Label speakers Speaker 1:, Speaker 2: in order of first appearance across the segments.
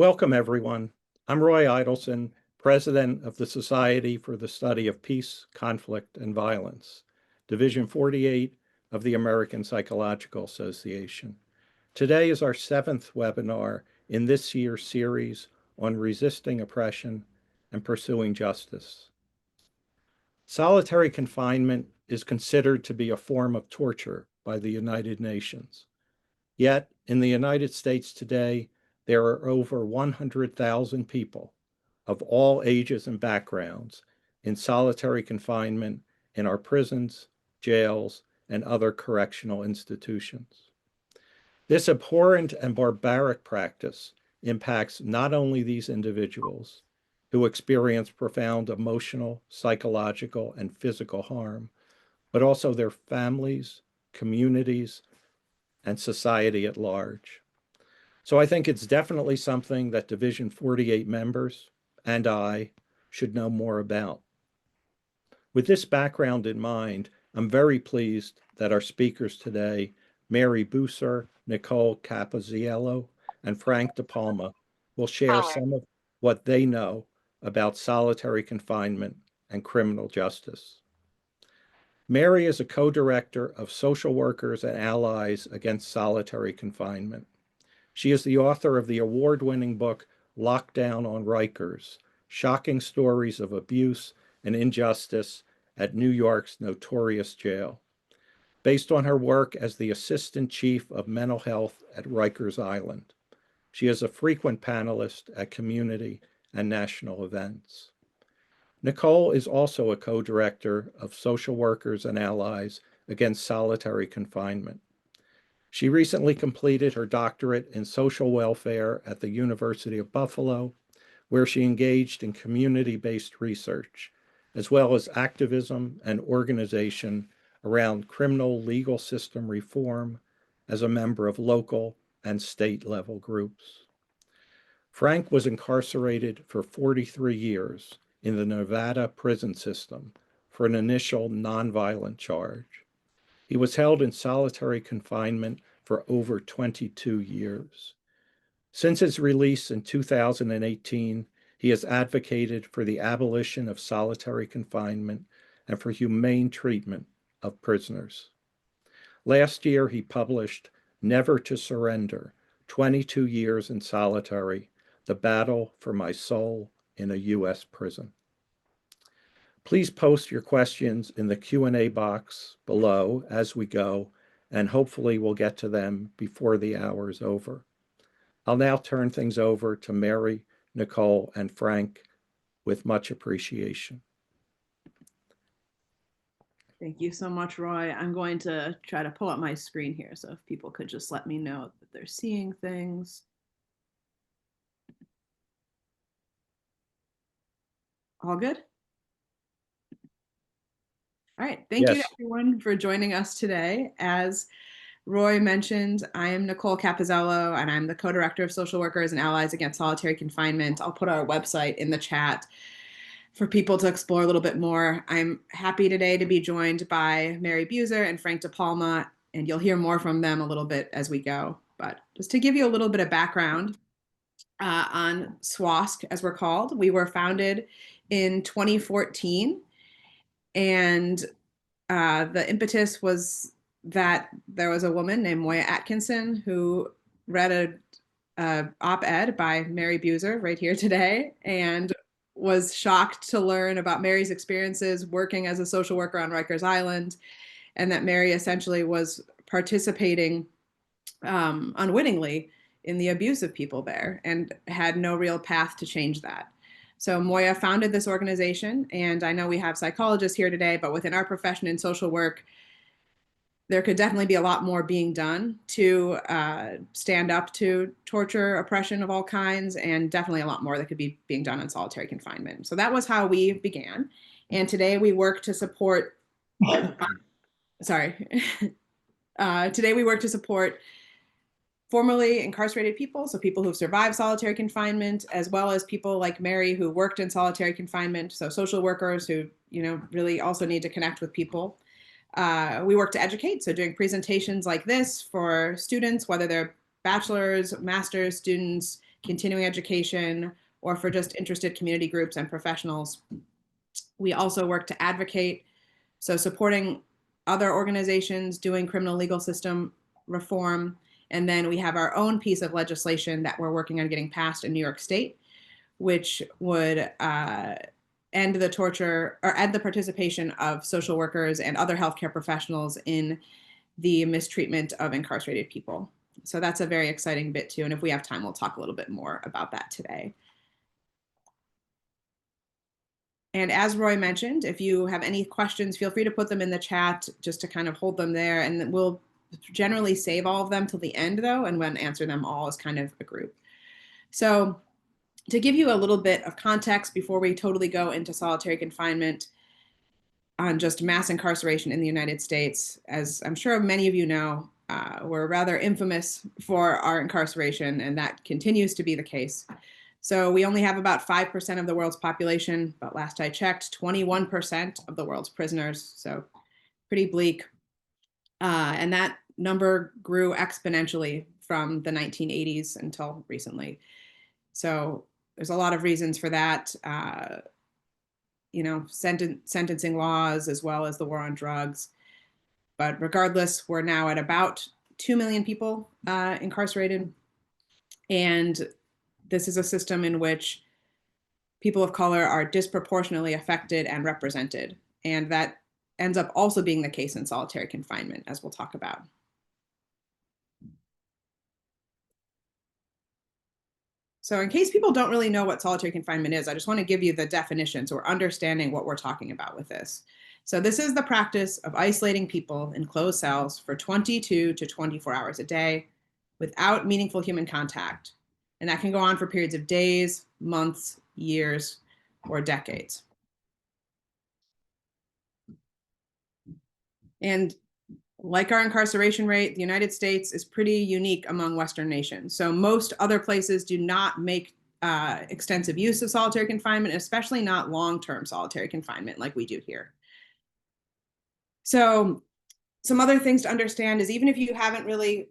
Speaker 1: Welcome, everyone. I'm Roy Idelson, President of the Society for the Study of Peace, Conflict, and Violence, Division 48 of the American Psychological Association. Today is our seventh webinar in this year's series on resisting oppression and pursuing justice. Solitary confinement is considered to be a form of torture by the United Nations. Yet, in the United States today, there are over 100,000 people of all ages and backgrounds in solitary confinement in our prisons, jails, and other correctional institutions. This abhorrent and barbaric practice impacts not only these individuals who experience profound emotional, psychological, and physical harm, but also their families, communities, and society at large. So I think it's definitely something that Division 48 members and I should know more about. With this background in mind, I'm very pleased that our speakers today, Mary Buser, Nicole Capozziello, and Frank De Palma, will share some of what they know about solitary confinement and criminal justice. Mary is a co-director of Social Workers and Allies Against Solitary Confinement. She is the author of the award-winning book, Lockdown on Rikers, Shocking Stories of Abuse and Injustice at New York's Notorious Jail, based on her work as the Assistant Chief of Mental Health at Rikers Island. She is a frequent panelist at community and national events. Nicole is also a co-director of Social Workers and Allies Against Solitary Confinement. She recently completed her doctorate in social welfare at the University of Buffalo, where she engaged in community-based research, as well as activism and organization around criminal legal system reform as a member of local and state-level groups. Frank was incarcerated for 43 years in the Nevada prison system for an initial nonviolent charge. He was held in solitary confinement for over 22 years. Since his release in 2018, he has advocated for the abolition of solitary confinement and for humane treatment of prisoners. Last year, he published Never to Surrender, 22 Years in Solitary, The Battle for My Soul in a U.S. Prison. Please post your questions in the Q&A box below as we go, and hopefully we'll get to them before the hour is over. I'll now turn things over to Mary, Nicole, and Frank with much appreciation.
Speaker 2: Thank you so much, Roy. I'm going to try to pull up my screen here, so if people could just let me know that they're seeing things. All good? All right, thank you everyone for joining us today. As Roy mentioned, I am Nicole Capozziello, and I'm the co-director of Social Workers and Allies Against Solitary Confinement. I'll put our website in the chat for people to explore a little bit more. I'm happy today to be joined by Mary Buser and Frank De Palma, and you'll hear more from them a little bit as we go. But just to give you a little bit of background on SWOSC, as we're called, we were founded in 2014. And the impetus was that there was a woman named Moya Atkinson who read a op-ed by Mary Buser right here today and was shocked to learn about Mary's experiences working as a social worker on Rikers Island, and that Mary essentially was participating unwittingly in the abuse of people there and had no real path to change that. So Moya founded this organization, and I know we have psychologists here today, but within our profession in social work, there could definitely be a lot more being done to stand up to torture, oppression of all kinds, and definitely a lot more that could be being done in solitary confinement. So that was how we began. And today we work to support, today we work to support formerly incarcerated people, so people who've survived solitary confinement, as well as people like Mary who worked in solitary confinement, so social workers who, really also need to connect with people. We work to educate, so doing presentations like this for students, whether they're bachelor's, master's students, continuing education, or for just interested community groups and professionals. We also work to advocate, so supporting other organizations doing criminal legal system reform. And then we have our own piece of legislation that we're working on getting passed in New York State, which would end the torture or end the participation of social workers and other healthcare professionals in the mistreatment of incarcerated people. So that's a very exciting bit too. And if we have time, we'll talk a little bit more about that today. And as Roy mentioned, if you have any questions, feel free to put them in the chat just to kind of hold them there. And we'll generally save all of them till the end though, and then answer them all as kind of a group. So to give you a little bit of context before we totally go into solitary confinement on just mass incarceration in the United States, as I'm sure many of you know, we're rather infamous for our incarceration, and that continues to be the case. So we only have about 5% of the world's population, but last I checked, 21% of the world's prisoners, so pretty bleak. And that number grew exponentially from the 1980s until recently. So there's a lot of reasons for that, you know, sentencing laws as well as the war on drugs. But regardless, we're now at about 2 million people incarcerated. And this is a system in which people of color are disproportionately affected and represented. And that ends up also being the case in solitary confinement, as we'll talk about. So in case people don't really know what solitary confinement is, I just want to give you the definition so we're understanding what we're talking about with this. So this is the practice of isolating people in closed cells for 22 to 24 hours a day without meaningful human contact. And that can go on for periods of days, months, years, or decades. And like our incarceration rate, the United States is pretty unique among Western nations. So most other places do not make extensive use of solitary confinement, especially not long-term solitary confinement like we do here. So some other things to understand is even if you haven't really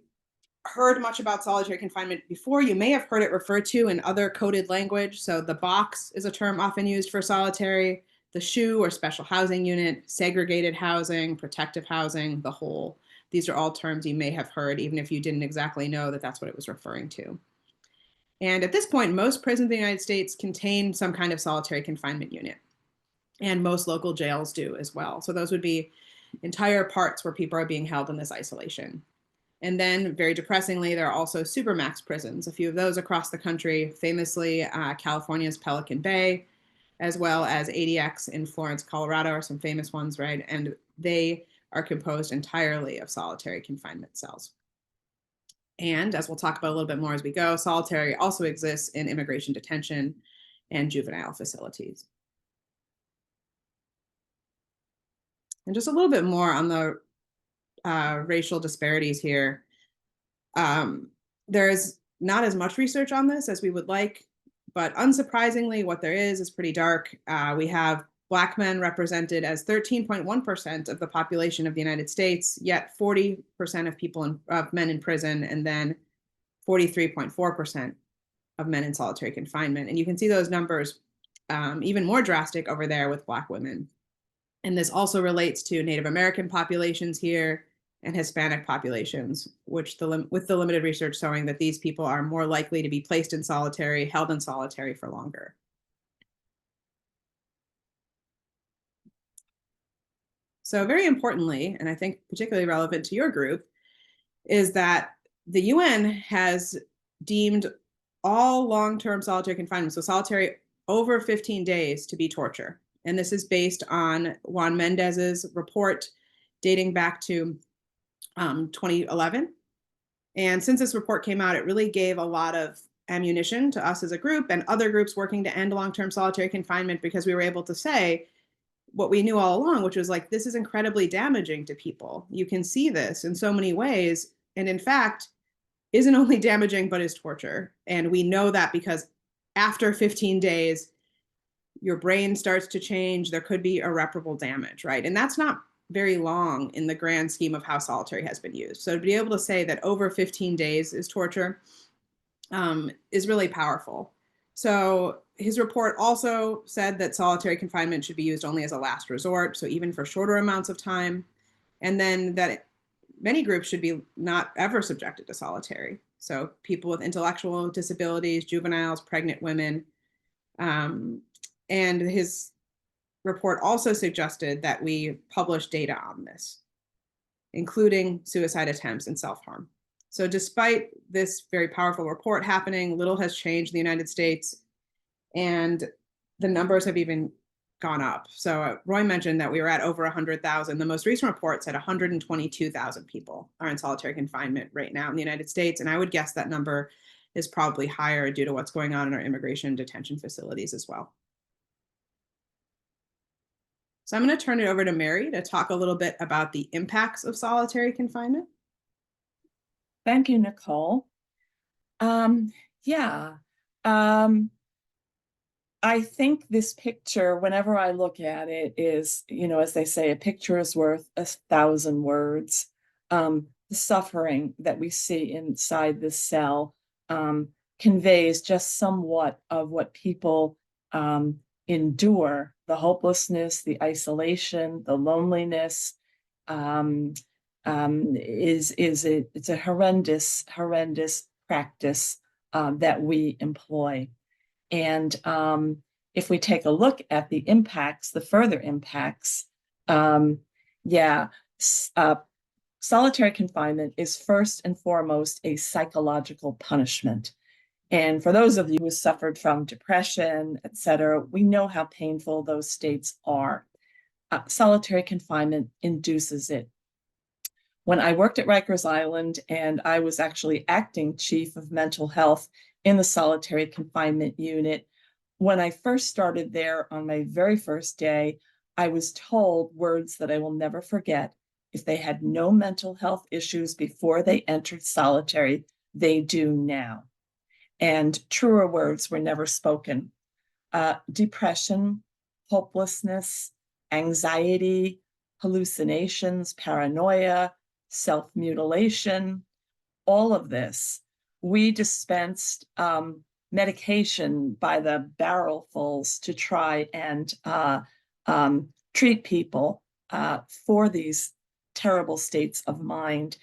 Speaker 2: heard much about solitary confinement before, you may have heard it referred to in other coded language. So the box is a term often used for solitary, the SHU or special housing unit, segregated housing, protective housing, the whole. These are all terms you may have heard, even if you didn't exactly know that that's what it was referring to. And at this point, most prisons in the United States contain some kind of solitary confinement unit. And most local jails do as well. So those would be entire parts where people are being held in this isolation. And then, very depressingly, there are also supermax prisons, a few of those across the country, famously California's Pelican Bay, as well as ADX in Florence, Colorado are some famous ones, right? And they are composed entirely of solitary confinement cells. And as we'll talk about a little bit more as we go, solitary also exists in immigration detention and juvenile facilities. And just a little bit more on the racial disparities here. There's not as much research on this as we would like, but unsurprisingly, what there is pretty dark. We have Black men represented as 13.1% of the population of the United States, yet 40% of men in prison, and then 43.4% of men in solitary confinement. And you can see those numbers even more drastic over there with Black women. And this also relates to Native American populations here and Hispanic populations, which with the limited research showing that these people are more likely to be placed in solitary, held in solitary for longer. So very importantly, and I think particularly relevant to your group, is that the UN has deemed all long-term solitary confinement, so solitary over 15 days, to be torture. And this is based on Juan Mendez's report dating back to 2011. And since this report came out, it really gave a lot of ammunition to us as a group and other groups working to end long-term solitary confinement, because we were able to say what we knew all along, which was like, this is incredibly damaging to people. You can see this in so many ways. And in fact, isn't only damaging, but is torture. And we know that because after 15 days, your brain starts to change. There could be irreparable damage, right? And that's not very long in the grand scheme of how solitary has been used. So to be able to say that over 15 days is torture is really powerful. So his report also said that solitary confinement should be used only as a last resort, so even for shorter amounts of time, and then that many groups should be not ever subjected to solitary. So people with intellectual disabilities, juveniles, pregnant women. And his report also suggested that we publish data on this, including suicide attempts and self-harm. So despite this very powerful report happening, little has changed in the United States, and the numbers have even gone up. So Roy mentioned that we were at over 100,000. The most recent report said 122,000 people are in solitary confinement right now in the United States, and I would guess that number is probably higher due to what's going on in our immigration detention facilities as well. So I'm going to turn it over to Mary to talk a little bit about the impacts of solitary confinement.
Speaker 3: Thank you, Nicole. Yeah. I think this picture, whenever I look at it, is, as they say, a picture is worth 1,000 words. The suffering that we see inside this cell conveys just somewhat of what people endure, the hopelessness, the isolation, the loneliness. It's a horrendous practice that we employ. And if we take a look at the impacts, the further impacts, solitary confinement is first and foremost a psychological punishment. And for those of you who suffered from depression, et cetera, we know how painful those states are. Solitary confinement induces it. When I worked at Rikers Island, and I was actually acting chief of mental health in the solitary confinement unit, when I first started there on my very first day, I was told words that I will never forget. If they had no mental health issues before they entered solitary, they do now. And truer words were never spoken. Depression, hopelessness, anxiety, hallucinations, paranoia, self-mutilation, all of this. We dispensed medication by the barrelfuls to try and treat people for these terrible states of mind.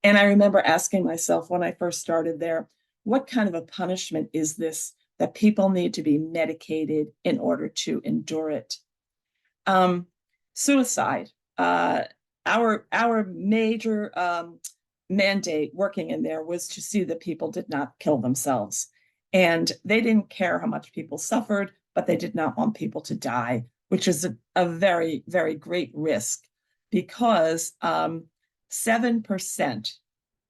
Speaker 3: And I remember asking myself when I first started there, what kind of a punishment is this that people need to be medicated in order to endure it? Suicide. Our major mandate working in there was to see that people did not kill themselves. And they didn't care how much people suffered, but they did not want people to die, which is a very, very great risk, because 7%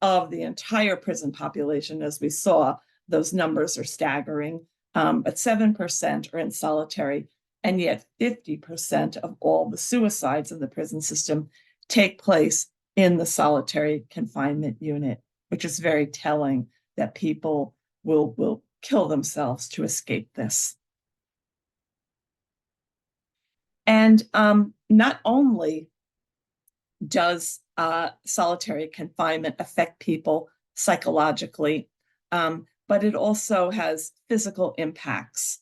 Speaker 3: of the entire prison population, as we saw, those numbers are staggering, but 7% are in solitary, and yet 50% of all the suicides in the prison system take place in the solitary confinement unit, which is very telling that people will kill themselves to escape this. And not only does solitary confinement affect people psychologically, but it also has physical impacts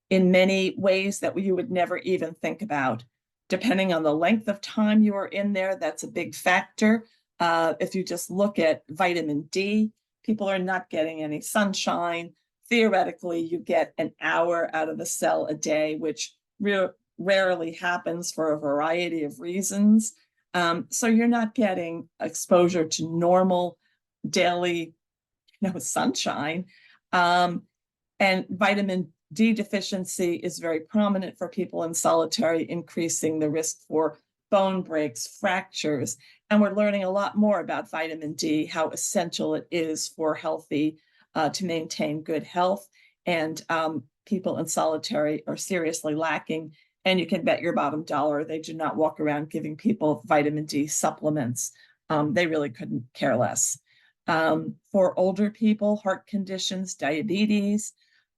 Speaker 3: in many ways that you would never even think about. Depending on the length of time you are in there, that's a big factor. If you just look at vitamin D, people are not getting any sunshine. Theoretically, you get an hour out of the cell a day, which rarely happens for a variety of reasons. So you're not getting exposure to normal daily, sunshine. And vitamin D deficiency is very prominent for people in solitary, increasing the risk for bone breaks, fractures. And we're learning a lot more about vitamin D, how essential it is for healthy, to maintain good health. And people in solitary are seriously lacking. And you can bet your bottom dollar they do not walk around giving people vitamin D supplements. They really couldn't care less. For older people, heart conditions, diabetes.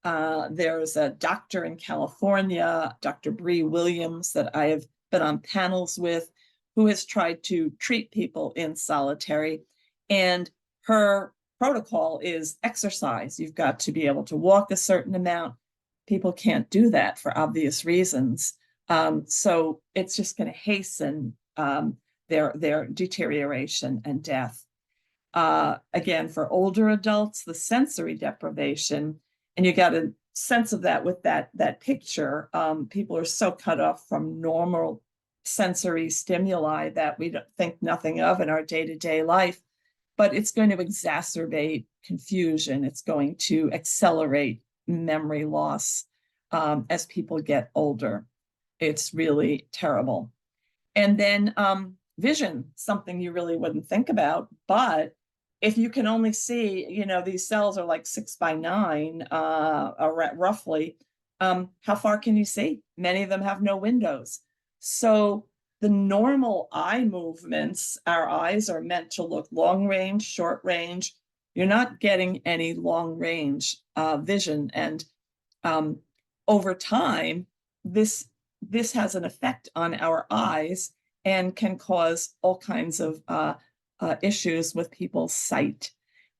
Speaker 3: There's a doctor in California, Dr. Bree Williams, that I have been on panels with, who has tried to treat people in solitary. And her protocol is exercise. You've got to be able to walk a certain amount. People can't do that for obvious reasons. So it's just going to hasten their deterioration and death. Again, for older adults, the sensory deprivation, and you got a sense of that with that picture. People are so cut off from normal sensory stimuli that we don't think nothing of in our day-to-day life, but it's going to exacerbate confusion. It's going to accelerate memory loss as people get older. It's really terrible. And then vision, something you really wouldn't think about, but if you can only see, these cells are like 6x9, roughly, how far can you see? Many of them have no windows. So the normal eye movements, our eyes are meant to look long range, short range. You're not getting any long range vision. And over time, this has an effect on our eyes and can cause all kinds of issues with people's sight.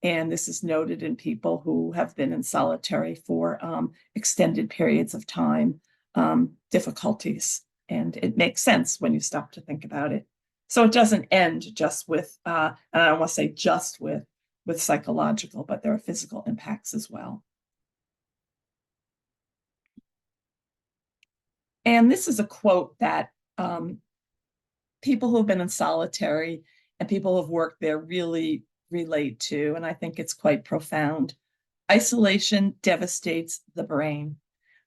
Speaker 3: And this is noted in people who have been in solitary for extended periods of time, difficulties. And it makes sense when you stop to think about it. So it doesn't end just with, and I don't want to say just with psychological, but there are physical impacts as well. And this is a quote that people who have been in solitary and people who have worked there really relate to, and I think it's quite profound. Isolation devastates the brain.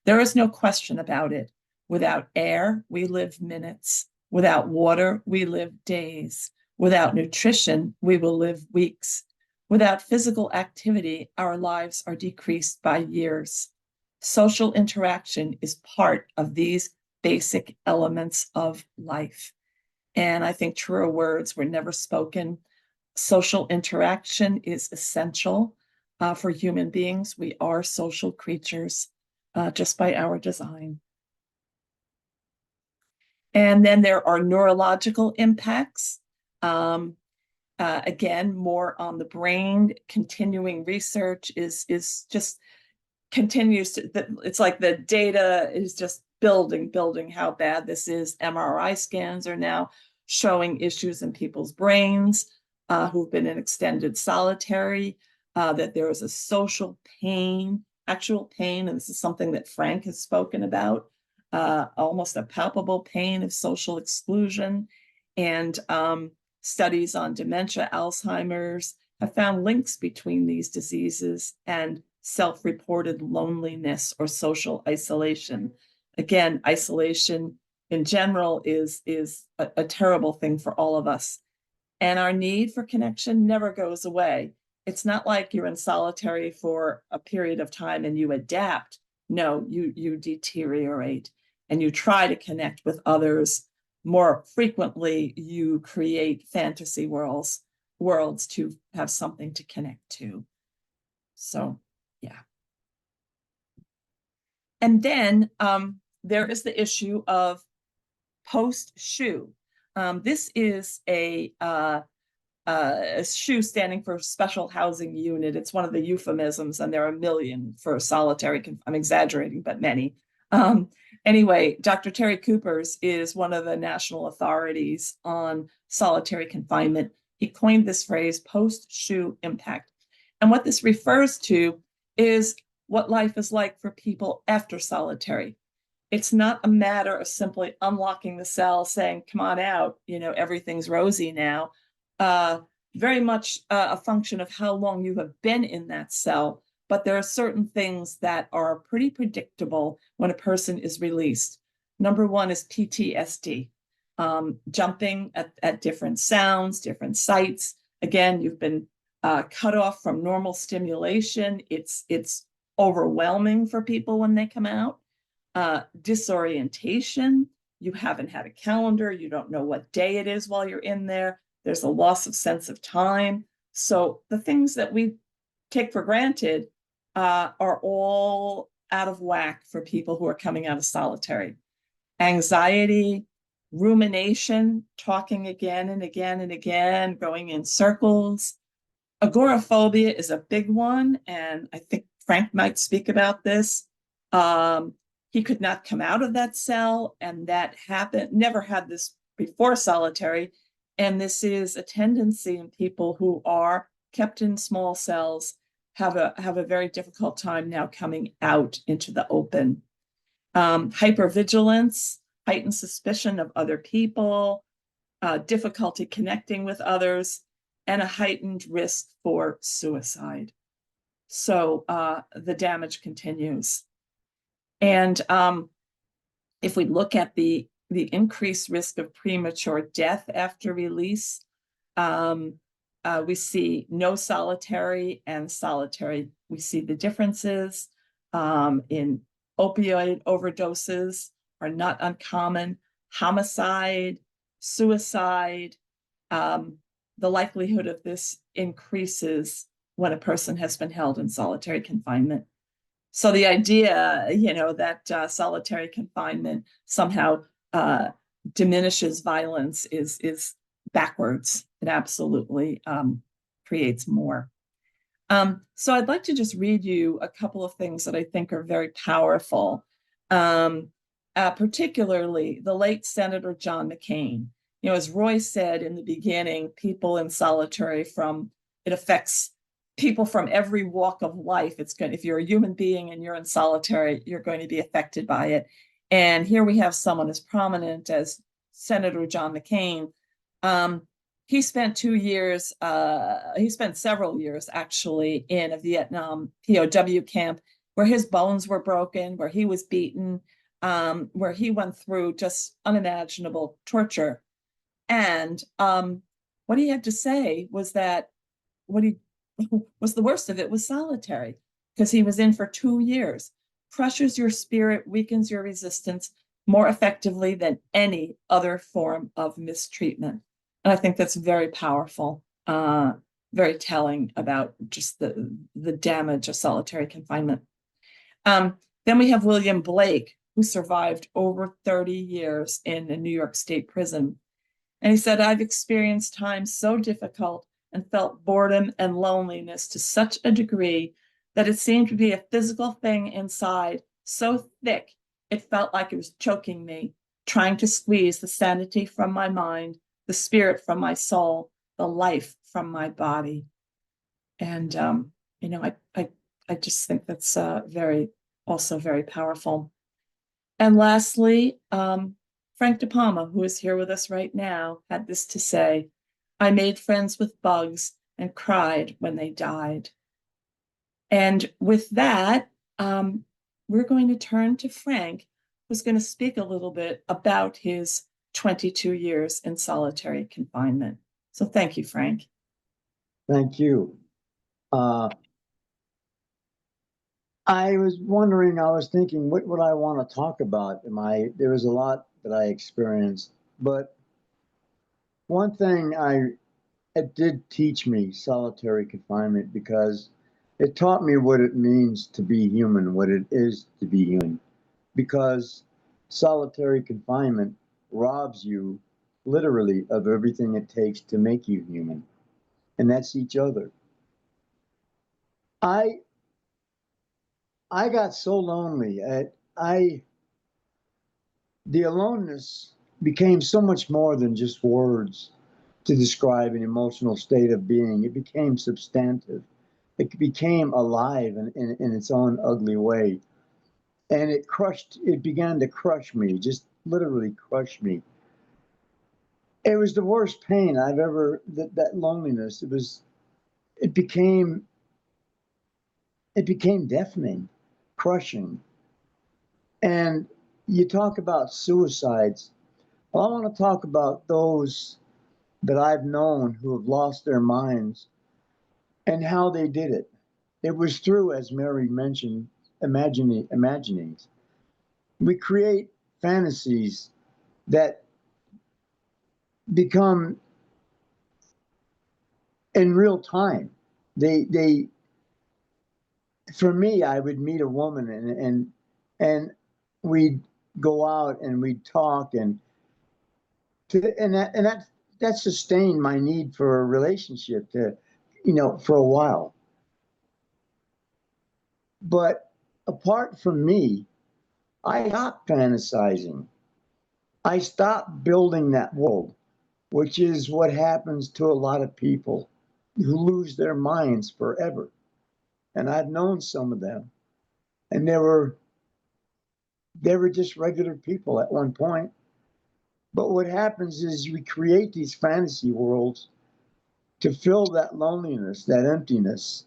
Speaker 3: There is no question about it. Without air, we live minutes. Without water, we live days. Without nutrition, we will live weeks. Without physical activity, our lives are decreased by years. Social interaction is part of these basic elements of life. And I think truer words were never spoken. Social interaction is essential for human beings. We are social creatures just by our design. And then there are neurological impacts. Again, more on the brain. Continuing research is just continues to, it's like the data is just building how bad this is. MRI scans are now showing issues in people's brains who've been in extended solitary, that there is a social pain, actual pain, and this is something that Frank has spoken about, almost a palpable pain of social exclusion. And studies on dementia, Alzheimer's have found links between these diseases and self-reported loneliness or social isolation. Again, isolation in general is a terrible thing for all of us. And our need for connection never goes away. It's not like you're in solitary for a period of time and you adapt. No, you deteriorate and you try to connect with others. More frequently, you create fantasy worlds to have something to connect to. So, yeah. And then there is the issue of post-SHU. This is a SHU standing for Special Housing Unit. It's one of the euphemisms, and there are a million for solitary. I'm exaggerating, but many. Anyway, Dr. Terry Coopers is one of the national authorities on solitary confinement. He coined this phrase, post-SHU impact. And what this refers to is what life is like for people after solitary. It's not a matter of simply unlocking the cell, saying, come on out, everything's rosy now. Very much a function of how long you have been in that cell. But there are certain things that are pretty predictable when a person is released. Number one is PTSD, jumping at different sounds, different sights. Again, you've been cut off from normal stimulation. It's overwhelming for people when they come out. Disorientation. You haven't had a calendar. You don't know what day it is while you're in there. There's a loss of sense of time. So the things that we take for granted are all out of whack for people who are coming out of solitary. Anxiety, rumination, talking again and again and again, going in circles, Agoraphobia is a big one, and I think Frank might speak about this. He could not come out of that cell, and that happened, never had this before solitary. And this is a tendency in people who are kept in small cells, have a very difficult time now coming out into the open. Hypervigilance, heightened suspicion of other people, difficulty connecting with others, and a heightened risk for suicide. So the damage continues. And if we look at the increased risk of premature death after release, we see no solitary and solitary. We see the differences in opioid overdoses are not uncommon, homicide, suicide. The likelihood of this increases when a person has been held in solitary confinement. So the idea, that solitary confinement somehow diminishes violence is backwards. It absolutely creates more. So I'd like to just read you a couple of things that I think are very powerful, particularly the late Senator John McCain. As Roy said in the beginning, people in solitary it affects people from every walk of life. If you're a human being and you're in solitary, you're going to be affected by it. And here we have someone as prominent as Senator John McCain. He spent several years actually in a Vietnam POW camp where his bones were broken, where he was beaten, where he went through just unimaginable torture. And what he had to say was that what he was the worst of it was solitary, because he was in for 2 years. Crushes your spirit, weakens your resistance more effectively than any other form of mistreatment. And I think that's very powerful, very telling about just the damage of solitary confinement. Then we have William Blake, who survived over 30 years in a New York State prison. And he said, "I've experienced times so difficult and felt boredom and loneliness to such a degree that it seemed to be a physical thing inside, so thick it felt like it was choking me, trying to squeeze the sanity from my mind, the spirit from my soul, the life from my body." And I just think that's also very powerful. And lastly, Frank De Palma, who is here with us right now, had this to say: "I made friends with bugs and cried when they died." And with that, we're going to turn to Frank, who's going to speak a little bit about his 22 years in solitary confinement. So thank you, Frank.
Speaker 4: Thank you. I was thinking, what would I want to talk about? There was a lot that I experienced, but one thing it did teach me solitary confinement, because it taught me what it means to be human, what it is to be human, because solitary confinement robs you literally of everything it takes to make you human, and that's each other. I got so lonely. The aloneness became so much more than just words to describe an emotional state of being. It became substantive. It became alive in its own ugly way. And it began to crush me, just literally crush me. It was the worst pain I've ever, that loneliness, it became deafening, crushing. And you talk about suicides. Well, I want to talk about those that I've known who have lost their minds and how they did it. It was through, as Mary mentioned, imaginings. We create fantasies that become in real time. For me, I would meet a woman and we'd go out and we'd talk, and that sustained my need for a relationship, to for a while. But apart from me, I stopped fantasizing. I stopped building that world, which is what happens to a lot of people who lose their minds forever. And I've known some of them, and they were just regular people at one point. But what happens is we create these fantasy worlds to fill that loneliness, that emptiness,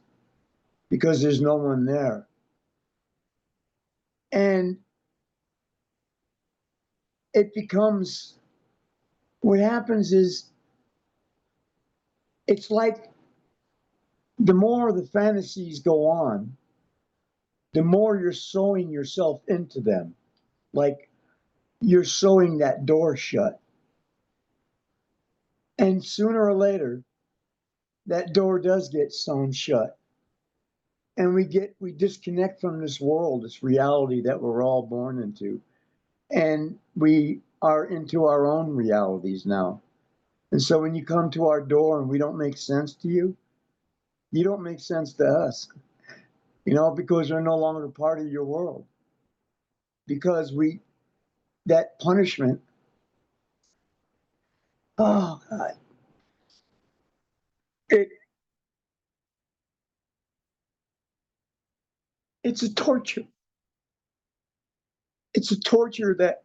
Speaker 4: because there's no one there. And it becomes, what happens is, it's like the more the fantasies go on, the more you're sewing yourself into them. Like you're sewing that door shut. And sooner or later, that door does get sewn shut. And we disconnect from this world, this reality that we're all born into. And we are into our own realities now. And so when you come to our door and we don't make sense to you, you don't make sense to us, because we're no longer part of your world. Because that punishment, oh God, it's a torture. It's a torture that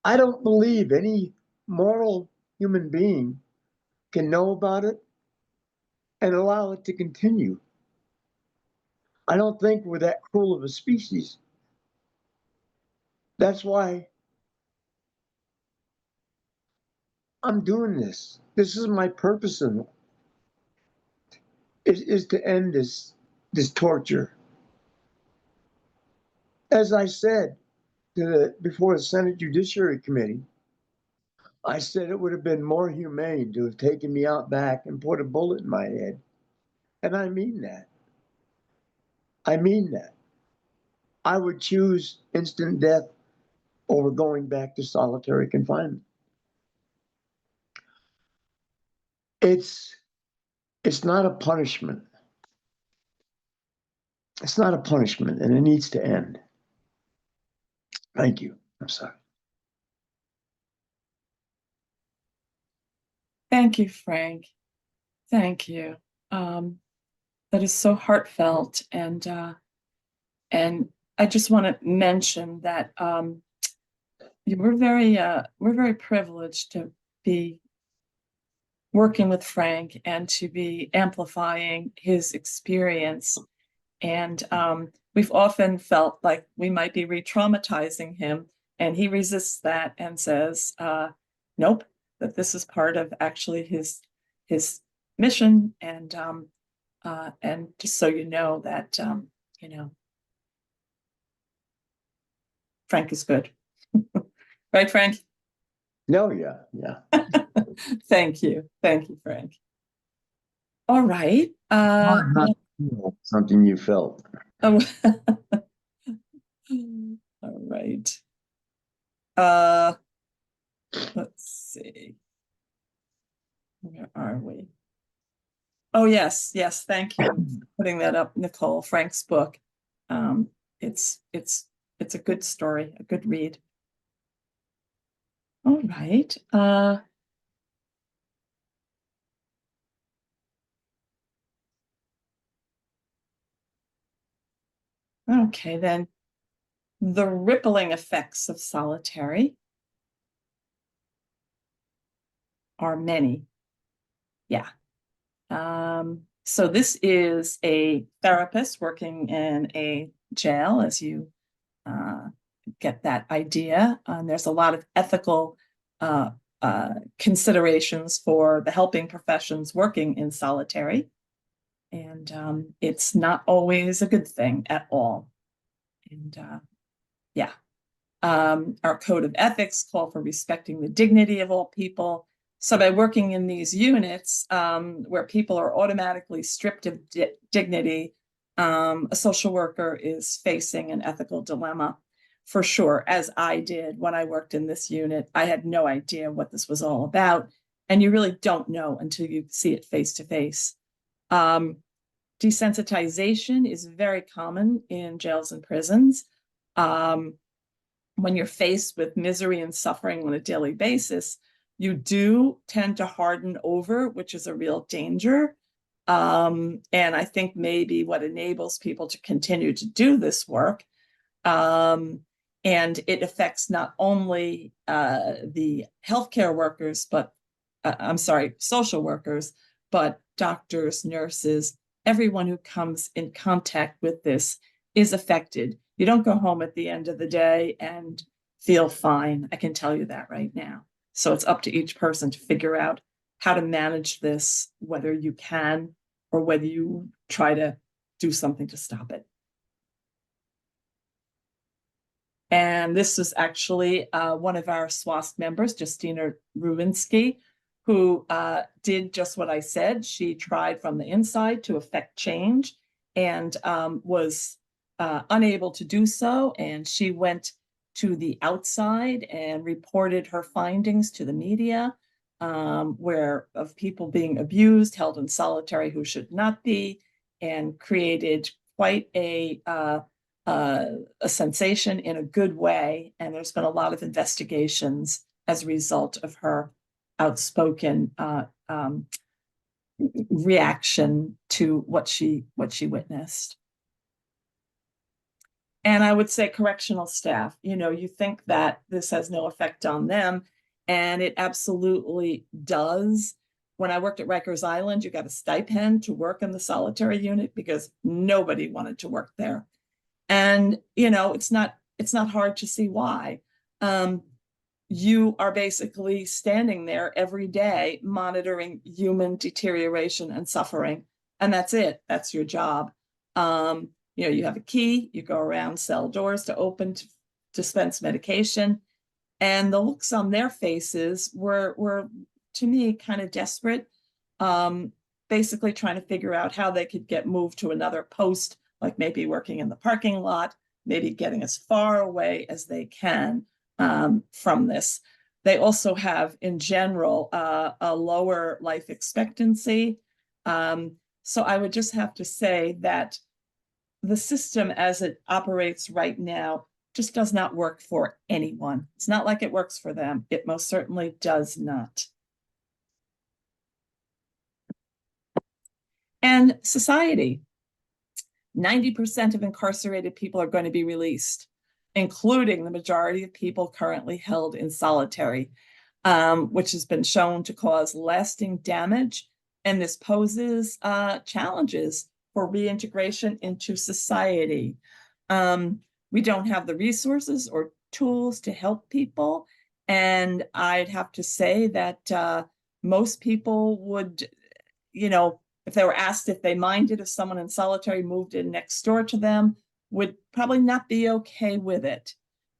Speaker 4: I don't believe any moral human being can know about it and allow it to continue. I don't think we're that cruel of a species. That's why I'm doing this. This is my purpose in it, is to end this torture. As I said before the Senate Judiciary Committee, I said it would have been more humane to have taken me out back and put a bullet in my head. And I mean that. I mean that. I would choose instant death over going back to solitary confinement. It's not a punishment. It's not a punishment, and it needs to end. Thank you. I'm sorry.
Speaker 3: Thank you, Frank. Thank you. That is so heartfelt, and I just want to mention that we're very privileged to be working with Frank and to be amplifying his experience. And we've often felt like we might be re-traumatizing him, and he resists that and says, nope, that this is part of actually his mission. And just so you know that, Frank is good. Right, Frank?
Speaker 4: No, yeah.
Speaker 3: Thank you, Frank. All right.
Speaker 4: Something you felt.
Speaker 3: Oh. All right. Let's see. Where are we? Oh, yes. Thank you for putting that up, Nicole. Frank's book. It's a good story, a good read. All right. Okay, then. The rippling effects of solitary are many. Yeah. So this is a therapist working in a jail, as you get that idea. There's a lot of ethical considerations for the helping professions working in solitary. And it's not always a good thing at all. And yeah. Our code of ethics call for respecting the dignity of all people. So by working in these units where people are automatically stripped of dignity, a social worker is facing an ethical dilemma for sure, as I did when I worked in this unit. I had no idea what this was all about. And you really don't know until you see it face to face. Desensitization is very common in jails and prisons. When you're faced with misery and suffering on a daily basis, you do tend to harden over, which is a real danger. And I think maybe what enables people to continue to do this work, and it affects not only the healthcare workers, but social workers, but doctors, nurses, everyone who comes in contact with this is affected. You don't go home at the end of the day and feel fine. I can tell you that right now. So it's up to each person to figure out how to manage this, whether you can or whether you try to do something to stop it. And this was actually one of our SWASC members, Justina Rubinsky, who did just what I said. She tried from the inside to affect change and was unable to do so. And she went to the outside and reported her findings to the media, of people being abused, held in solitary who should not be, and created quite a sensation in a good way. And there's been a lot of investigations as a result of her outspoken reaction to what she witnessed. And I would say correctional staff, you think that this has no effect on them, and it absolutely does. When I worked at Rikers Island, you got a stipend to work in the solitary unit because nobody wanted to work there. And, it's not hard to see why. You are basically standing there every day monitoring human deterioration and suffering. And that's it. That's your job. You have a key, you go around cell doors to open, to dispense medication. And the looks on their faces were to me, kind of desperate, basically trying to figure out how they could get moved to another post, like maybe working in the parking lot, maybe getting as far away as they can from this. They also have, in general, a lower life expectancy. So I would just have to say that the system as it operates right now just does not work for anyone. It's not like it works for them. It most certainly does not. And society. 90% of incarcerated people are going to be released, including the majority of people currently held in solitary, which has been shown to cause lasting damage. And this poses challenges for reintegration into society. We don't have the resources or tools to help people. And I'd have to say that most people would, if they were asked if they minded if someone in solitary moved in next door to them, would probably not be okay with it.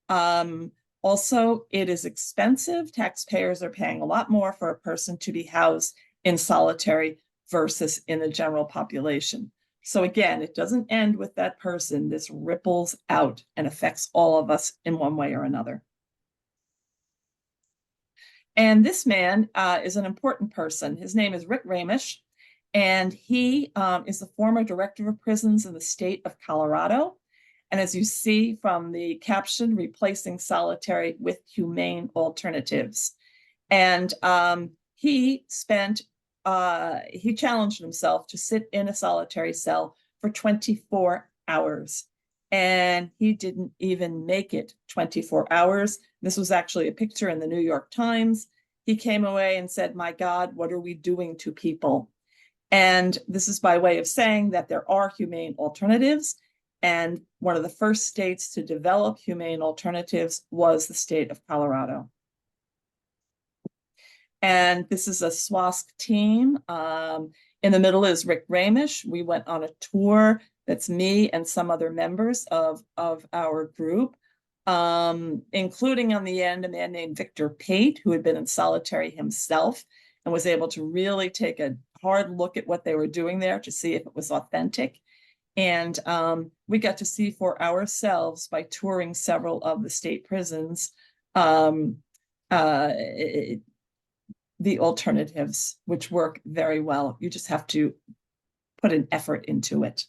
Speaker 3: Also, it is expensive. Taxpayers are paying a lot more for a person to be housed in solitary versus in the general population. So again, it doesn't end with that person. This ripples out and affects all of us in one way or another. And this man is an important person. His name is Rick Ramish, and he is the former director of prisons in the state of Colorado. And as you see from the caption, replacing solitary with humane alternatives. And he challenged himself to sit in a solitary cell for 24 hours. And he didn't even make it 24 hours. This was actually a picture in the New York Times. He came away and said, "My God, what are we doing to people?" And this is by way of saying that there are humane alternatives. And one of the first states to develop humane alternatives was the state of Colorado. And this is a SWASC team. In the middle is Rick Ramish. We went on a tour. That's me and some other members of our group, including on the end a man named Victor Pate, who had been in solitary himself and was able to really take a hard look at what they were doing there to see if it was authentic. And we got to see for ourselves by touring several of the state prisons the alternatives, which work very well. You just have to put an effort into it.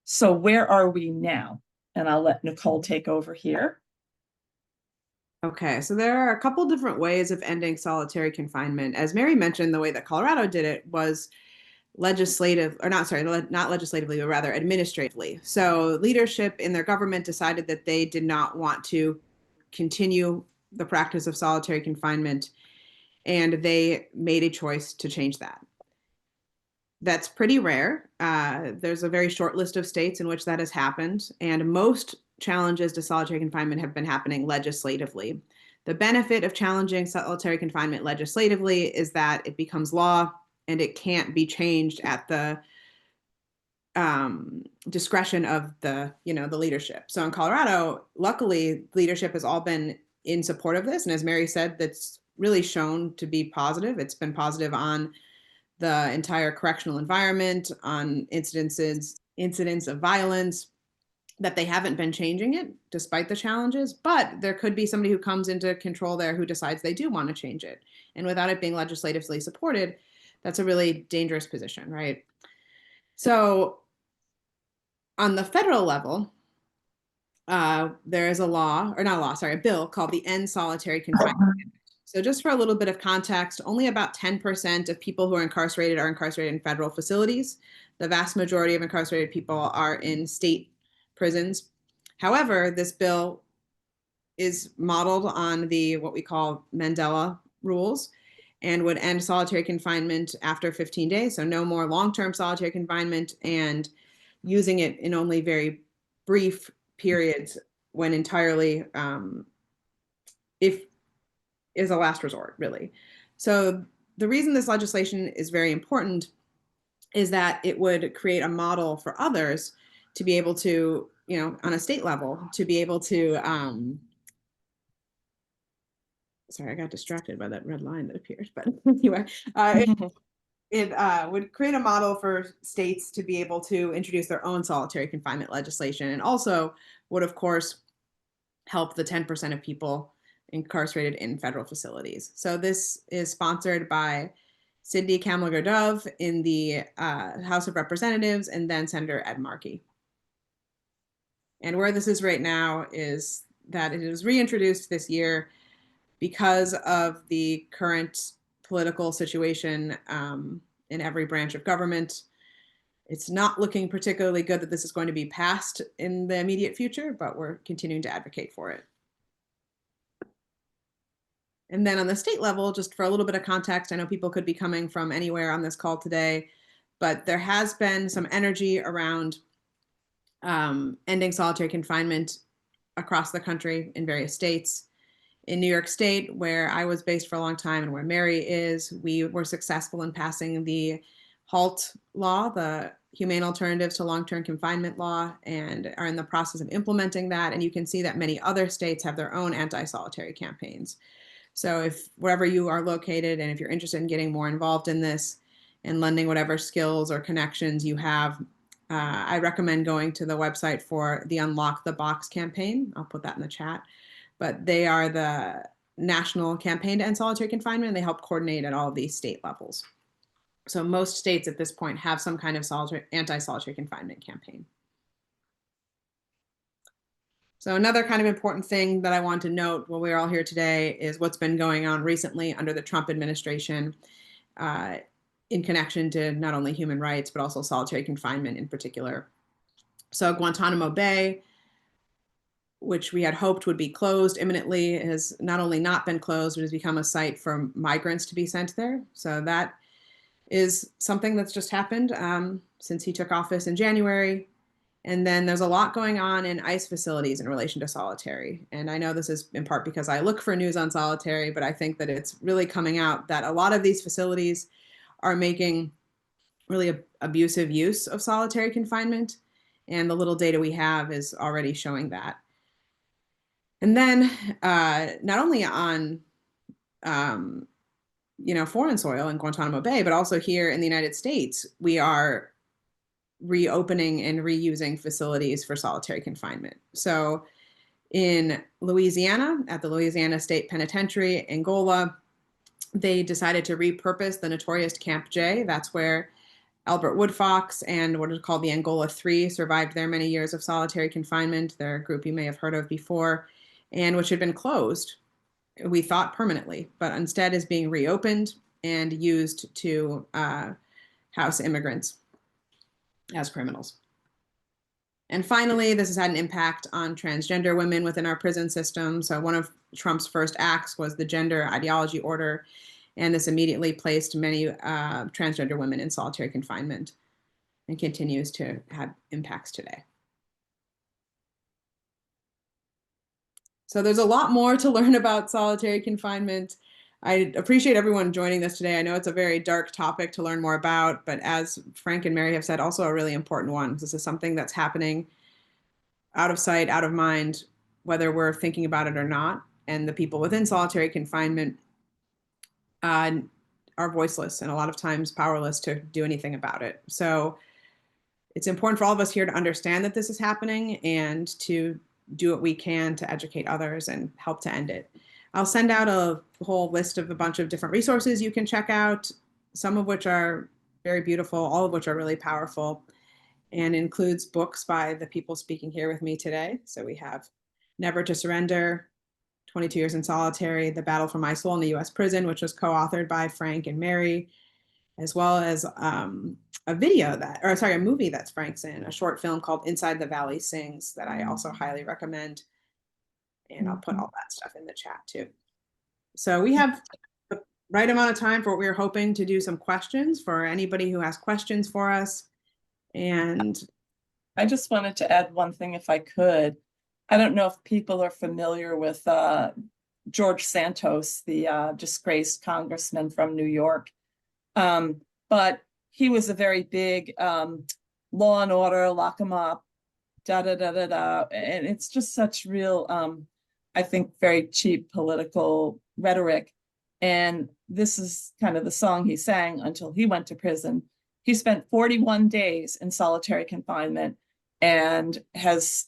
Speaker 3: So where are we now? And I'll let Nicole take over here.
Speaker 2: Okay, so there are a couple different ways of ending solitary confinement. As Mary mentioned, the way that Colorado did it was legislative, or not, sorry, not legislatively, but rather administratively. So leadership in their government decided that they did not want to continue the practice of solitary confinement, and they made a choice to change that. That's pretty rare. There's a very short list of states in which that has happened, and most challenges to solitary confinement have been happening legislatively. The benefit of challenging solitary confinement legislatively is that it becomes law and it can't be changed at the discretion of the leadership. So in Colorado, luckily, leadership has all been in support of this. And as Mary said, that's really shown to be positive. It's been positive on the entire correctional environment, on incidents of violence, that they haven't been changing it despite the challenges. But there could be somebody who comes into control there who decides they do want to change it. And without it being legislatively supported, that's a really dangerous position, right? So on the federal level, there is a bill called the End Solitary Confinement. So just for a little bit of context, only about 10% of people who are incarcerated in federal facilities. The vast majority of incarcerated people are in state prisons. However, this bill is modeled on what we call Mandela rules, and would end solitary confinement after 15 days. So no more long-term solitary confinement, and using it in only very brief periods when entirely, if is a last resort, really. So the reason this legislation is very important is that it would create a model for others to be able to, on a state level, to be able to, sorry, I got distracted by that red line that appeared, but anyway, it would create a model for states to be able to introduce their own solitary confinement legislation, and also would, of course, help the 10% of people incarcerated in federal facilities. So this is sponsored by Cindy Kamlager-Dove in the House of Representatives, and then Senator Ed Markey. And where this is right now is that it is reintroduced this year because of the current political situation in every branch of government. It's not looking particularly good that this is going to be passed in the immediate future, but we're continuing to advocate for it. And then on the state level, just for a little bit of context, I know people could be coming from anywhere on this call today, but there has been some energy around ending solitary confinement across the country in various states. In New York State, where I was based for a long time and where Mary is, we were successful in passing the HALT law, the Humane Alternatives to Long-Term Confinement law, and are in the process of implementing that. And you can see that many other states have their own anti-solitary campaigns. So if wherever you are located, and if you're interested in getting more involved in this and lending whatever skills or connections you have, I recommend going to the website for the Unlock the Box campaign. I'll put that in the chat. But they are the national campaign to end solitary confinement, and they help coordinate at all of these state levels. So most states at this point have some kind of anti-solitary confinement campaign. So another kind of important thing that I want to note while we're all here today is what's been going on recently under the Trump administration in connection to not only human rights, but also solitary confinement in particular. So Guantanamo Bay, which we had hoped would be closed imminently, has not only not been closed, but has become a site for migrants to be sent there. So that is something that's just happened since he took office in January. And then there's a lot going on in ICE facilities in relation to solitary. And I know this is in part because I look for news on solitary, but I think that it's really coming out that a lot of these facilities are making really abusive use of solitary confinement. And the little data we have is already showing that. And then not only on, foreign soil in Guantanamo Bay, but also here in the United States, we are reopening and reusing facilities for solitary confinement. So In Louisiana, at the Louisiana State Penitentiary, Angola, they decided to repurpose the notorious Camp J. That's where Albert Woodfox and what is called the Angola 3 survived their many years of solitary confinement. They're a group you may have heard of before, and which had been closed, we thought permanently, but instead is being reopened and used to house immigrants as criminals. And finally, this has had an impact on transgender women within our prison system. So one of Trump's first acts was the gender ideology order, and this immediately placed many transgender women in solitary confinement and continues to have impacts today. So there's a lot more to learn about solitary confinement. I appreciate everyone joining us today. I know it's a very dark topic to learn more about, but as Frank and Mary have said, also a really important one. This is something that's happening out of sight, out of mind, whether we're thinking about it or not. And the people within solitary confinement are voiceless and a lot of times powerless to do anything about it. So it's important for all of us here to understand that this is happening and to do what we can to educate others and help to end it. I'll send out a whole list of a bunch of different resources you can check out, some of which are very beautiful, all of which are really powerful, and includes books by the people speaking here with me today. So we have Never to Surrender, 22 Years in Solitary, The Battle for My Soul in the US Prison, which was co-authored by Frank and Mary, as well as a movie that's Frank's in, a short film called Inside the Valley Sings that I also highly recommend. And I'll put all that stuff in the chat too. So we have the right amount of time for what we were hoping to do some questions for anybody who has questions for us. And
Speaker 3: I just wanted to add one thing if I could. I don't know if people are familiar with George Santos, the disgraced congressman from New York. But he was a very big law and order, lock him up, da-da-da-da-da. And it's just such real, I think, very cheap political rhetoric. And this is kind of the song he sang until he went to prison. He spent 41 days in solitary confinement and has,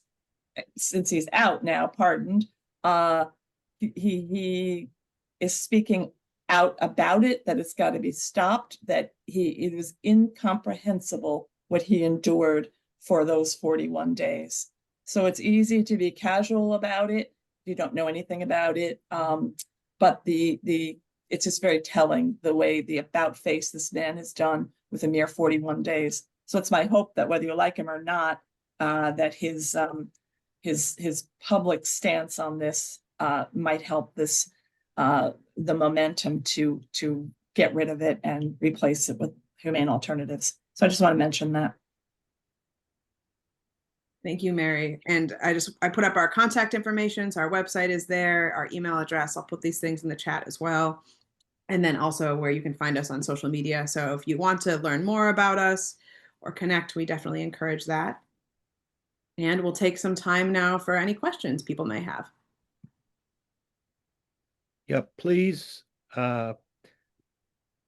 Speaker 3: since he's out now, pardoned, he is speaking out about it, that it's got to be stopped, that it was incomprehensible what he endured for those 41 days. So it's easy to be casual about it. You don't know anything about it. But it's just very telling the way the about face this man has done with a mere 41 days. So it's my hope that whether you like him or not, that his public stance on this might help this the momentum to get rid of it and replace it with humane alternatives. So I just want to mention that.
Speaker 2: Thank you, Mary. And I put up our contact information. So our website is there, our email address. I'll put these things in the chat as well. And then also where you can find us on social media. So if you want to learn more about us or connect, we definitely encourage that. And we'll take some time now for any questions people may have.
Speaker 1: Yep, please put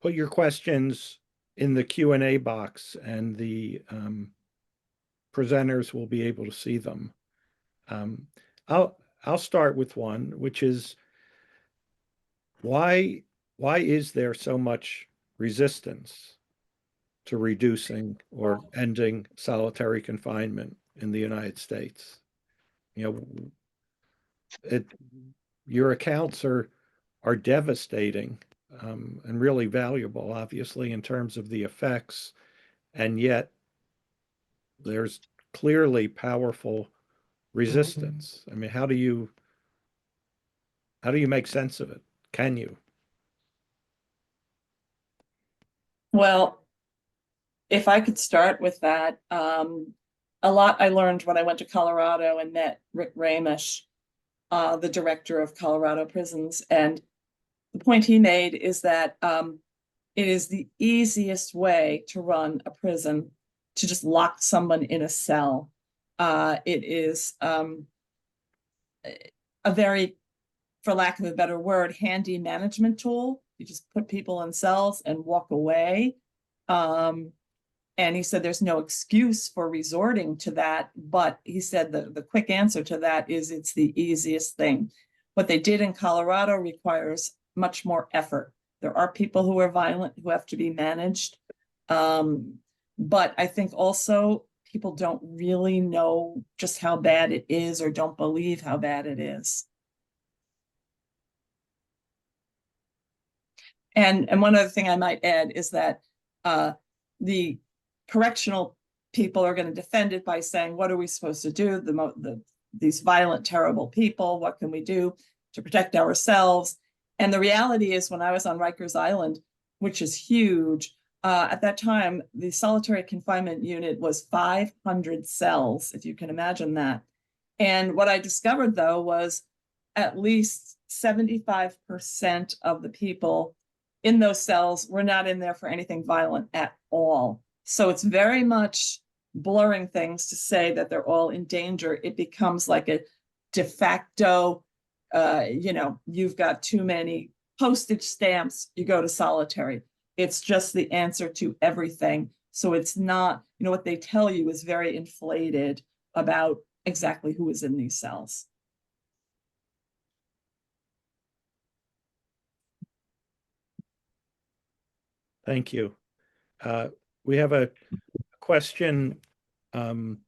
Speaker 1: your questions in the Q&A box and the presenters will be able to see them. I'll start with one, which is why is there so much resistance to reducing or ending solitary confinement in the United States? You know, your accounts are devastating and really valuable, obviously, in terms of the effects, and yet there's clearly powerful resistance. I mean, how do you make sense of it? Can you?
Speaker 3: Well, if I could start with that, a lot I learned when I went to Colorado and met Rick Ramish, the director of Colorado prisons. And the point he made is that it is the easiest way to run a prison to just lock someone in a cell. It is a very, for lack of a better word, handy management tool. You just put people in cells and walk away. And he said there's no excuse for resorting to that, but he said the quick answer to that is it's the easiest thing. What they did in Colorado requires much more effort. There are people who are violent who have to be managed. But I think also people don't really know just how bad it is or don't believe how bad it is. And one other thing I might add is that the correctional people are going to defend it by saying, what are we supposed to do? These violent, terrible people, what can we do to protect ourselves? And the reality is, when I was on Rikers Island, which is huge, at that time, the solitary confinement unit was 500 cells, if you can imagine that. And what I discovered, though, was at least 75% of the people in those cells were not in there for anything violent at all. So it's very much blurring things to say that they're all in danger. It becomes like a de facto, you've got too many postage stamps, you go to solitary. It's just the answer to everything. So it's not, what they tell you is very inflated about exactly who is in these cells.
Speaker 1: Thank you. We have a question. Thank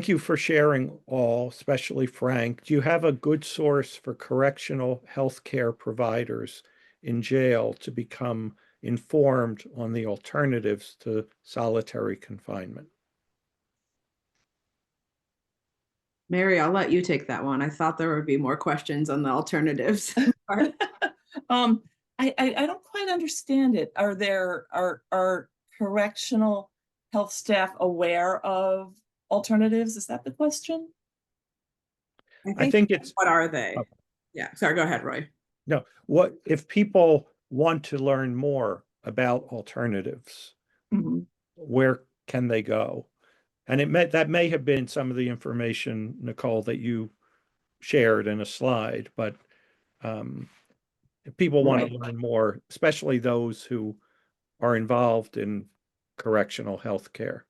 Speaker 1: you for sharing all, especially Frank. Do you have a good source for correctional healthcare providers in jail to become informed on the alternatives to solitary confinement?
Speaker 2: Mary, I'll let you take that one. I thought there would be more questions on the alternatives.
Speaker 3: I don't quite understand it. Are correctional health staff aware of alternatives? Is that the question?
Speaker 1: I think it's,
Speaker 2: what are they? Yeah, sorry, go ahead, Roy.
Speaker 1: No, what if people want to learn more about alternatives, where can they go? And that may have been some of the information, Nicole, that you shared in a slide, but if people want to learn more, especially those who are involved in correctional health care.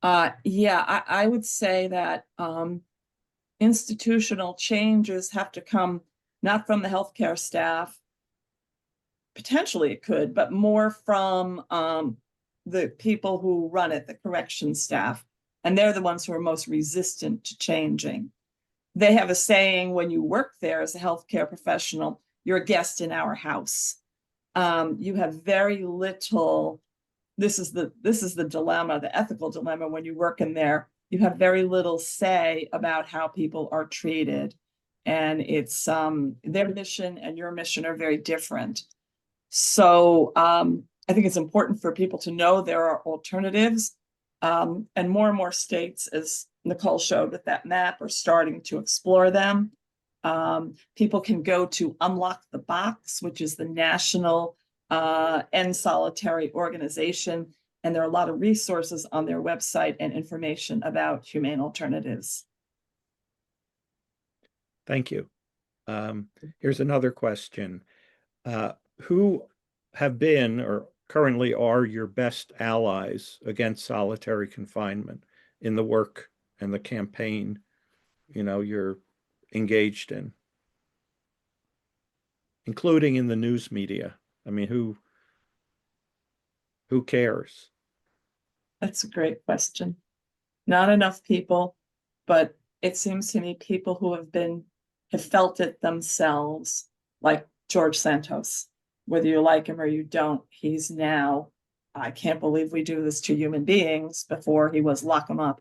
Speaker 3: I would say that institutional changes have to come not from the healthcare staff. Potentially it could, but more from the people who run it, the corrections staff. And they're the ones who are most resistant to changing. They have a saying, when you work there as a healthcare professional, you're a guest in our house. You have very little, this is the dilemma, the ethical dilemma when you work in there. You have very little say about how people are treated. And it's their mission and your mission are very different. So I think it's important for people to know there are alternatives. And more states, as Nicole showed with that map, are starting to explore them. People can go to Unlock the Box, which is the national end solitary organization. And there are a lot of resources on their website and information about humane alternatives.
Speaker 1: Thank you. Here's another question. Who have been or currently are your best allies against solitary confinement in the work and the campaign, you're engaged in, including in the news media? I mean, who cares?
Speaker 3: That's a great question. Not enough people, but it seems to me people who have felt it themselves, like George Santos. Whether you like him or you don't, he's now, I can't believe we do this to human beings. Before he was lock them up.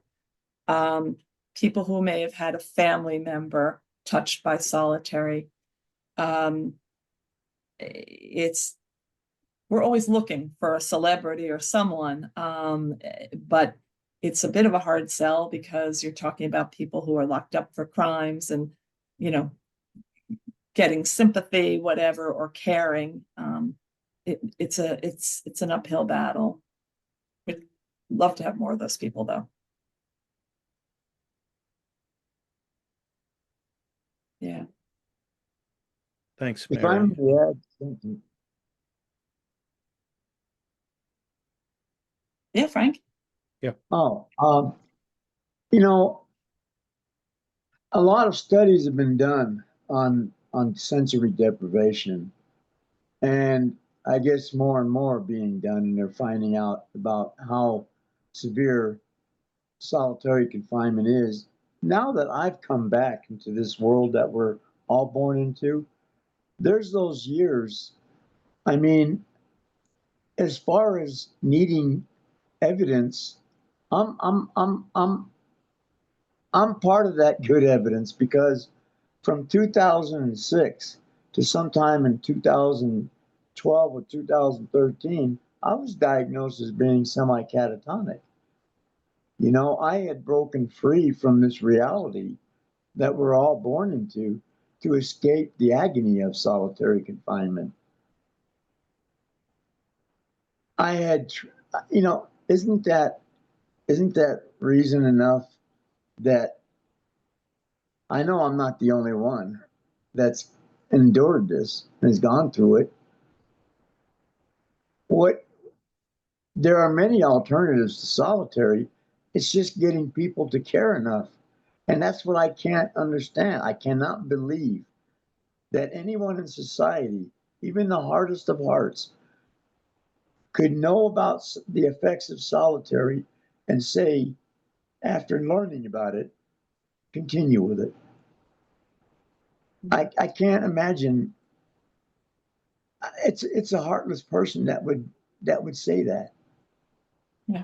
Speaker 3: People who may have had a family member touched by solitary. We're always looking for a celebrity or someone, but it's a bit of a hard sell because you're talking about people who are locked up for crimes and, getting sympathy, whatever, or caring. It's an uphill battle. We'd love to have more of those people, though. Yeah.
Speaker 1: Thanks,
Speaker 4: If
Speaker 1: Mary.
Speaker 4: I may add something.
Speaker 3: Yeah, Frank?
Speaker 4: Oh, you know, a lot of studies have been done on sensory deprivation, and I guess more and more are being done, and they're finding out about how severe solitary confinement is. Now that I've come back into this world that we're all born into, there's those years. I mean, as far as needing evidence, I'm I'm I'm I'm I'm part of that good evidence because from 2006 to sometime in 2012 or 2013, I was diagnosed as being semi-catatonic. You know, I had broken free from this reality that we're all born into to escape the agony of solitary confinement. I had, you know, isn't that reason enough that I know I'm not the only one that's endured this and has gone through it? What There are many alternatives to solitary. It's just getting people to care enough. And that's what I can't understand. I cannot believe that anyone in society, even the hardest of hearts, could know about the effects of solitary and say, after learning about it, continue with it. I can't imagine. It's a heartless person that would say that.
Speaker 3: Yeah.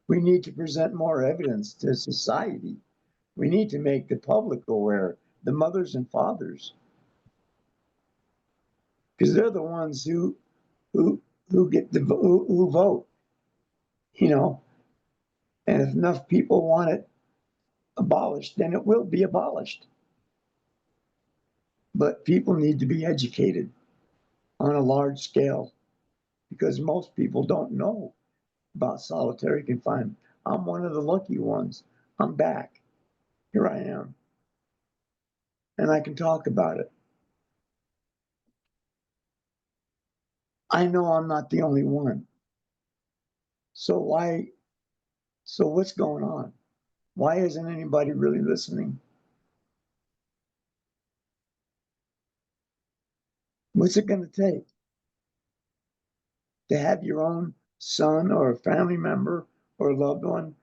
Speaker 4: We need to present more evidence to society. We need to make the public aware, the mothers and fathers, because they're the ones who get the who vote. You know, and if enough people want it abolished, then it will be abolished. But people need to be educated on a large scale because most people don't know about solitary confinement. I'm one of the lucky ones. I'm back. Here I am. And I can talk about it. I know I'm not the only one. So what's going on? Why isn't anybody really listening? What's it going to take to have your own son or a family member or a loved one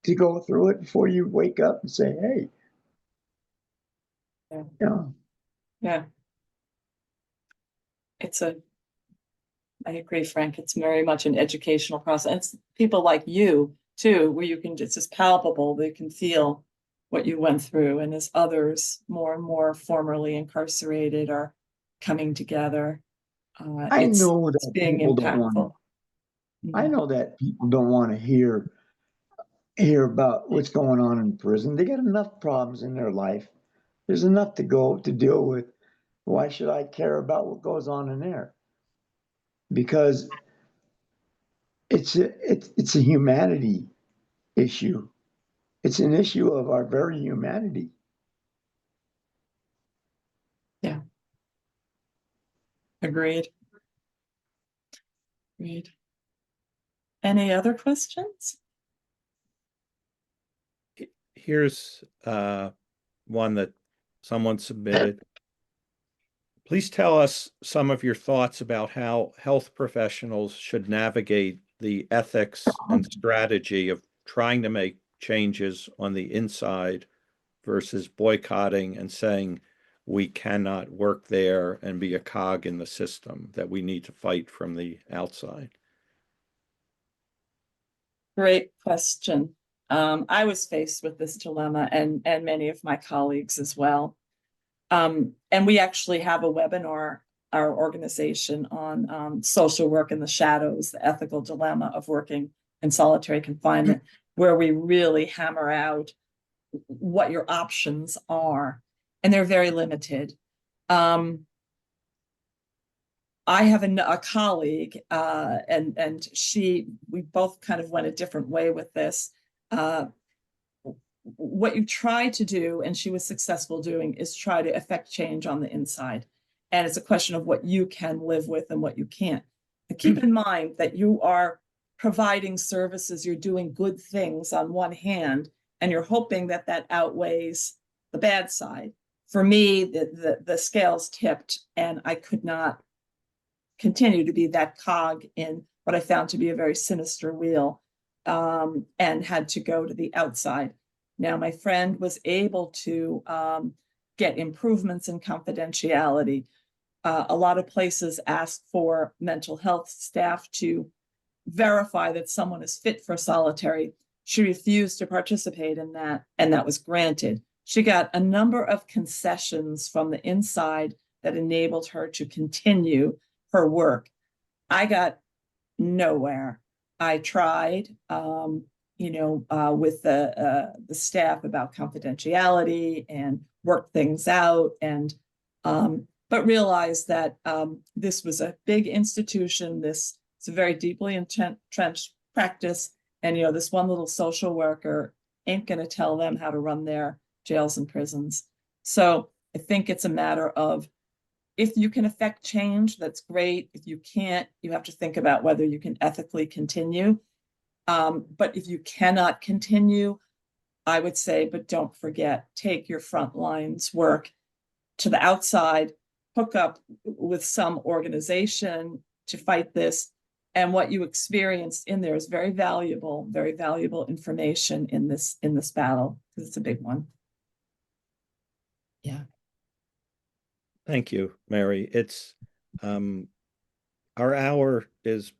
Speaker 4: to go through it before you wake up and say, hey,
Speaker 3: Yeah.
Speaker 4: you know,
Speaker 3: Yeah. I agree, Frank. It's very much an educational process. It's people like you too, where it's just palpable. They can feel what you went through. And as others more and more formerly incarcerated are coming together,
Speaker 4: I
Speaker 3: it's
Speaker 4: know that
Speaker 3: being
Speaker 4: people don't want
Speaker 3: impactful.
Speaker 4: to, I know that people don't want to hear about what's going on in prison. They got enough problems in their life. There's enough to deal with. Why should I care about what goes on in there? Because it's a humanity issue. It's an issue of our very humanity.
Speaker 3: Yeah. Agreed. Agreed. Any other questions?
Speaker 1: Here's one that someone submitted. Please tell us some of your thoughts about how health professionals should navigate the ethics and strategy of trying to make changes on the inside versus boycotting and saying we cannot work there and be a cog in the system, that we need to fight from the outside.
Speaker 3: Great question. I was faced with this dilemma and many of my colleagues as well. And we actually have a webinar, our organization, on social work in the shadows, the ethical dilemma of working in solitary confinement, where we really hammer out what your options are. And they're very limited. I have a colleague, and we both kind of went a different way with this. What you try to do, and she was successful doing, is try to affect change on the inside. And it's a question of what you can live with and what you can't. keep in mind that you are providing services, you're doing good things on one hand, and you're hoping that that outweighs the bad side. For me, the scales tipped, and I could not continue to be that cog in what I found to be a very sinister wheel, and had to go to the outside. Now, my friend was able to get improvements in confidentiality. A lot of places ask for mental health staff to verify that someone is fit for solitary. She refused to participate in that, and that was granted. She got a number of concessions from the inside that enabled her to continue her work. I got nowhere. I tried, with the staff about confidentiality and worked things out, and but realized that this was a big institution. This is a very deeply entrenched practice, and this one little social worker ain't going to tell them how to run their jails and prisons. So I think it's a matter of, if you can affect change, that's great. If you can't, you have to think about whether you can ethically continue. But if you cannot continue, I would say, but don't forget, take your front lines work to the outside, hook up with some organization to fight this. And what you experienced in there is very valuable information in this battle, because it's a big one. Yeah.
Speaker 1: Thank you, Mary. It's our hour is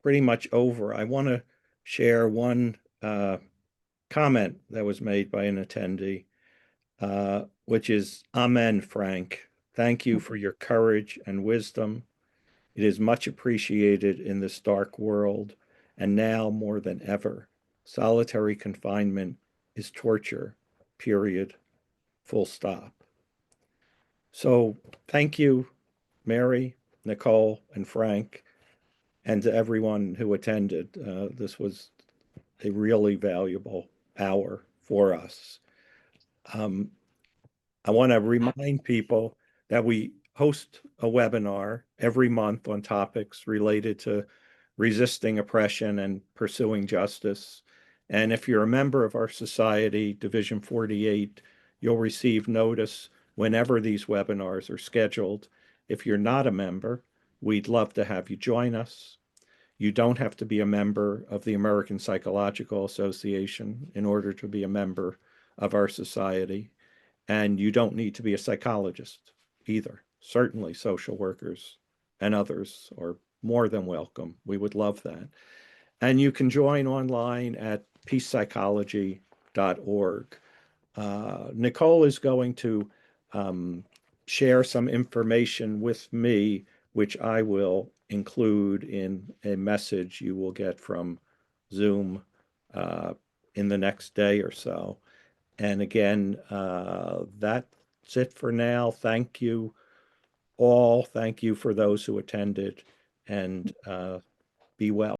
Speaker 1: pretty much over. I want to share one comment that was made by an attendee, which is, Amen, Frank. Thank you for your courage and wisdom. It is much appreciated in this dark world, and now more than ever. Solitary confinement is torture, period, full stop. So thank you, Mary, Nicole, and Frank, and to everyone who attended. This was a really valuable hour for us. I want to remind people that we host a webinar every month on topics related to resisting oppression and pursuing justice. And if you're a member of our society, Division 48, you'll receive notice whenever these webinars are scheduled. If you're not a member, we'd love to have you join us. You don't have to be a member of the American Psychological Association in order to be a member of our society. And you don't need to be a psychologist either. Certainly social workers and others are more than welcome. We would love that. And you can join online at peacepsychology.org. Nicole is going to share some information with me, which I will include in a message you will get from Zoom in the next day or so. And again, that's it for now. Thank you all. Thank you for those who attended, and be well.